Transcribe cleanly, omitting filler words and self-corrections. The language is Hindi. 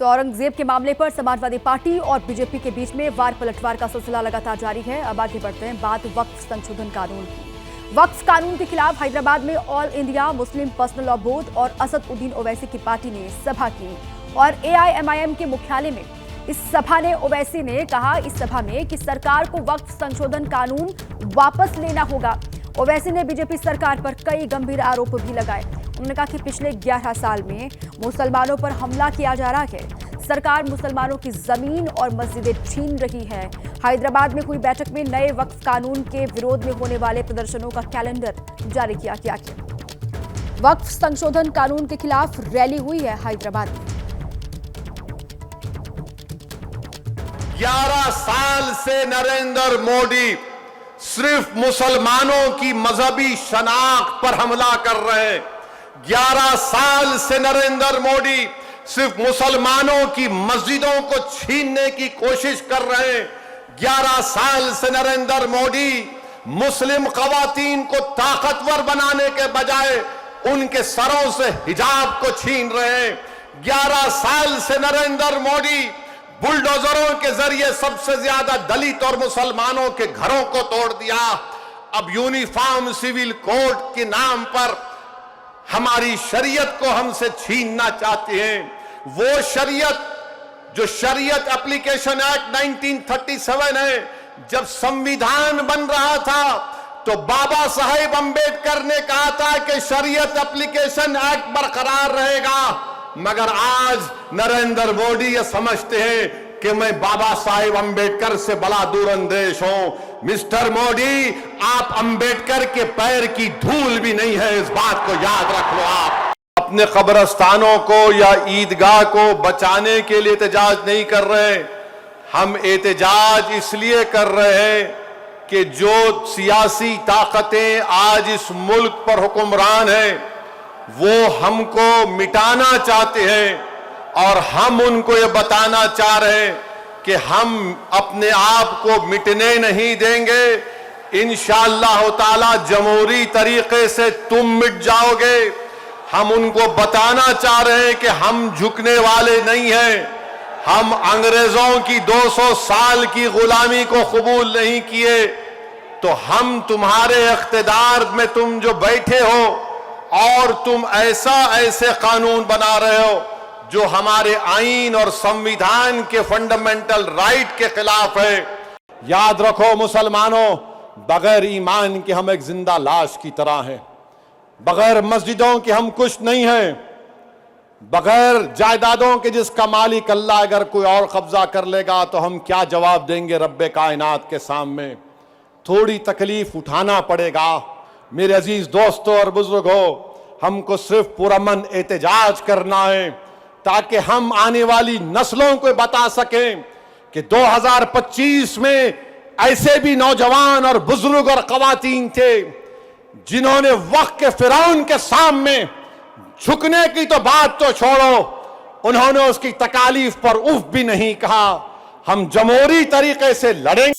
तो औरंगजेब के मामले पर समाजवादी पार्टी और बीजेपी के बीच में वार पलटवार का सिलसिला लगातार जारी है। अब आगे बढ़ते हैं बात वक्फ संशोधन कानून की। वक्फ कानून के खिलाफ हैदराबाद में all India Muslim personal law board और असदुद्दीन ओवैसी की पार्टी ने सभा की और AIMIM के मुख्यालय में इस सभा ने ओवैसी ने कहा इस सभा में कि सरकार को वक्फ संशोधन कानून वापस लेना होगा। ओवैसी ने बीजेपी सरकार पर कई गंभीर आरोप भी लगाए। उन्होंने कहा कि पिछले 11 साल में मुसलमानों पर हमला किया जा रहा है। सरकार मुसलमानों की जमीन और मस्जिदें छीन रही है। हैदराबाद में हुई बैठक में नए वक्फ कानून के विरोध में होने वाले प्रदर्शनों का कैलेंडर जारी किया गया। वक्फ संशोधन कानून के खिलाफ रैली हुई है हैदराबाद में। 11 साल से नरेंद्र मोदी सिर्फ मुसलमानों की मजहबी शनाख्त पर हमला कर रहे हैं। 11 साल से नरेंद्र मोदी सिर्फ मुसलमानों की मस्जिदों को छीनने की कोशिश कर रहे हैं। 11 साल से नरेंद्र मोदी मुस्लिम खवातीन को ताकतवर बनाने के बजाय उनके सरों से हिजाब को छीन रहे हैं। 11 साल से नरेंद्र मोदी बुलडोजरों के जरिए सबसे ज्यादा दलित और मुसलमानों के घरों को तोड़ दिया। अब यूनिफॉर्म सिविल कोड के नाम पर हमारी शरीयत को हमसे छीनना चाहते हैं। वो शरीयत जो शरीयत एप्लीकेशन एक्ट 1937 है, जब संविधान बन रहा था तो बाबा साहेब अंबेडकर ने कहा था कि शरीयत एप्लीकेशन एक्ट बरकरार रहेगा, मगर आज नरेंद्र मोदी ये समझते हैं कि मैं बाबा साहेब अंबेडकर से बड़ा दूरंदेश हूं। मिस्टर मोदी, आप अंबेडकर के पैर की धूल भी नहीं है, इस बात को याद रख लो। आप अपने कब्रस्तानों को या ईदगाह को बचाने के लिए एहतजाज नहीं कर रहे। हम एहतजाज इसलिए कर रहे हैं कि जो सियासी ताकतें आज इस मुल्क पर हुक्मरान हैं वो हमको मिटाना चाहते हैं और हम उनको ये बताना चाह रहे हैं कि हम अपने आप को मिटने नहीं देंगे। इंशाअल्लाह ताला जमहूरी तरीके से तुम मिट जाओगे। हम उनको बताना चाह रहे हैं कि हम झुकने वाले नहीं हैं। हम अंग्रेजों की 200 साल की गुलामी को कबूल नहीं किए, तो हम तुम्हारे इख्तिदार में तुम जो बैठे हो और तुम ऐसे कानून बना रहे हो जो हमारे आईन और संविधान के फंडामेंटल राइट के खिलाफ है। याद रखो मुसलमानों, बगैर ईमान के हम एक जिंदा लाश की तरह हैं। बगैर मस्जिदों के हम कुछ नहीं हैं। बगैर जायदादों के जिसका मालिक अल्लाह अगर कोई और कब्जा कर लेगा तो हम क्या जवाब देंगे रब्बे कायनात के सामने। थोड़ी तकलीफ उठाना पड़ेगा। मेरे अजीज दोस्तों और बुजुर्गों, हमको सिर्फ पुरअमन एहतजाज करना है ताकि हम आने वाली नस्लों को बता सकें कि 2025 में ऐसे भी नौजवान और बुजुर्ग और खवातीन थे जिन्होंने वक्त के फिरौन के सामने झुकने की तो बात तो छोड़ो, उन्होंने उसकी तकालीफ पर उफ भी नहीं कहा। हम जमहूरी तरीके से लड़ेंगे।